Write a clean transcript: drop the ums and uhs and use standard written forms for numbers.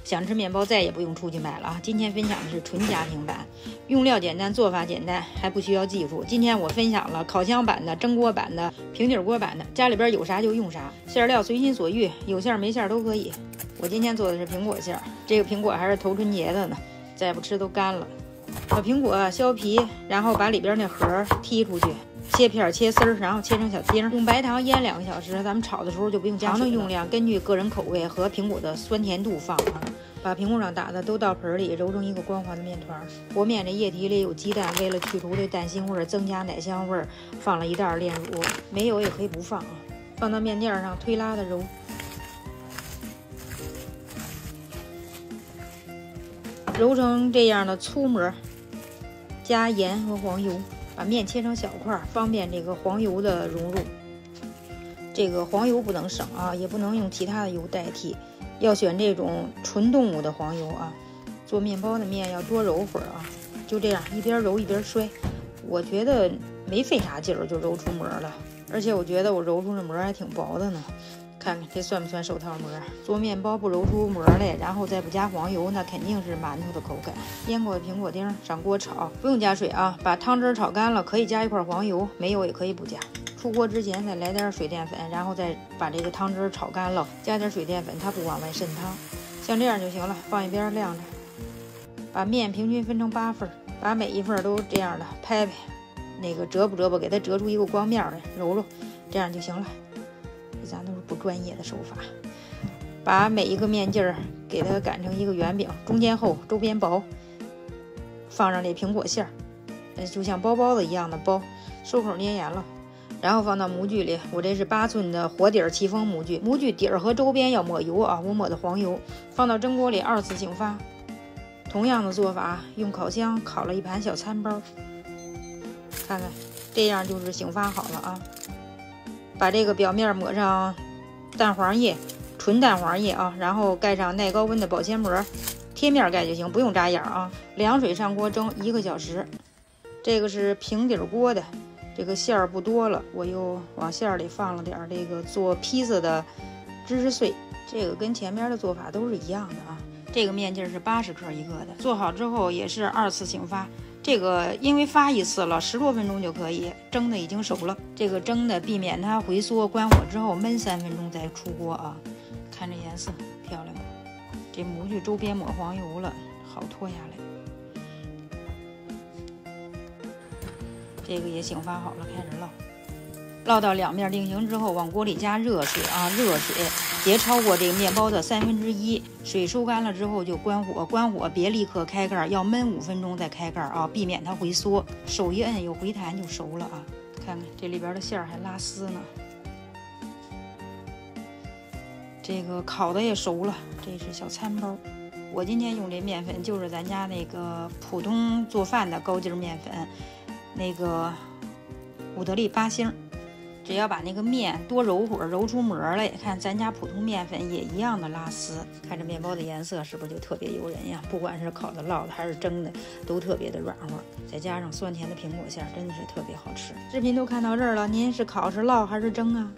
想吃面包再也不用出去买了啊！今天分享的是纯家庭版，用料简单，做法简单，还不需要技术。今天我分享了烤箱版的、蒸锅版的、平底锅版的，家里边有啥就用啥，馅料随心所欲，有馅没馅都可以。我今天做的是苹果馅，这个苹果还是头春节的呢，再不吃都干了。把苹果削皮，然后把里边那核剔出去，切片切丝儿，然后切成小丁，用白糖腌2个小时。咱们炒的时候就不用加水了。糖的用量根据个人口味和苹果的酸甜度放啊。把苹果上打的都到盆里，揉成一个光滑的面团。和面的液体里有鸡蛋，为了去除对蛋腥味，增加奶香味，放了1袋炼乳，没有也可以不放啊。放到面垫上推拉的揉。揉成这样的粗模，加盐和黄油，把面切成小块，方便这个黄油的融入。这个黄油不能省啊，也不能用其他的油代替，要选这种纯动物的黄油啊。做面包的面要多揉会儿啊，就这样一边揉一边摔。我觉得没费啥劲儿就揉出膜了，而且我觉得我揉出的膜还挺薄的呢。看看这算不算手套膜？做面包不揉出膜来，然后再不加黄油，那肯定是馒头的口感。腌过苹果丁上锅炒，不用加水啊，把汤汁炒干了，可以加一块黄油，没有也可以不加。出锅之前再来点水淀粉，然后再把这个汤汁炒干了，加点水淀粉，它不往外渗汤，像这样就行了，放一边晾着。把面平均分成8份，把每一份都这样的拍拍，那个折吧，给它折出一个光面来，揉揉，这样就行了。咱都是不专业的手法。把每一个面劲儿给它擀成一个圆饼，中间厚，周边薄，放上这苹果馅儿，就像包包子一样的包，收口捏严了，然后放到模具里。我这是8寸的火底儿戚风模具，模具底儿和周边要抹油啊，我抹的黄油。放到蒸锅里2次醒发。同样的做法，用烤箱烤了一盘小餐包，看看这样就是醒发好了啊。把这个表面抹上蛋黄液，纯蛋黄液啊，然后盖上耐高温的保鲜膜，贴面盖就行，不用扎眼啊。凉水上锅蒸1个小时。这个是平底锅的，这个馅儿不多了，我又往馅儿里放了点这个做披萨的芝士碎，这个跟前面的做法都是一样的啊。这个面劲是80克一个的，做好之后也是2次醒发。这个因为发1次了，10多分钟就可以，蒸的已经熟了。这个蒸的避免它回缩，关火之后焖3分钟再出锅啊。看这颜色漂亮吗？这模具周边抹黄油了，好脱下来。这个也醒发好了，开始烙。烙到2面定型之后，往锅里加热水啊，热水别超过这个面包的1/3。水收干了之后就关火，关火别立刻开盖，要焖5分钟再开盖啊，避免它回缩。手一摁有回弹就熟了啊。看看这里边的馅儿还拉丝呢。这个烤的也熟了，这是小餐包。我今天用这面粉就是咱家那个普通做饭的高筋面粉，那个伍德利8星。只要把那个面多揉会儿，揉出膜来，看咱家普通面粉也一样的拉丝。看这面包的颜色是不是就特别诱人呀？不管是烤的、烙的还是蒸的，都特别的软和，再加上酸甜的苹果馅，真的是特别好吃。视频都看到这儿了，您是烤是烙还是蒸啊？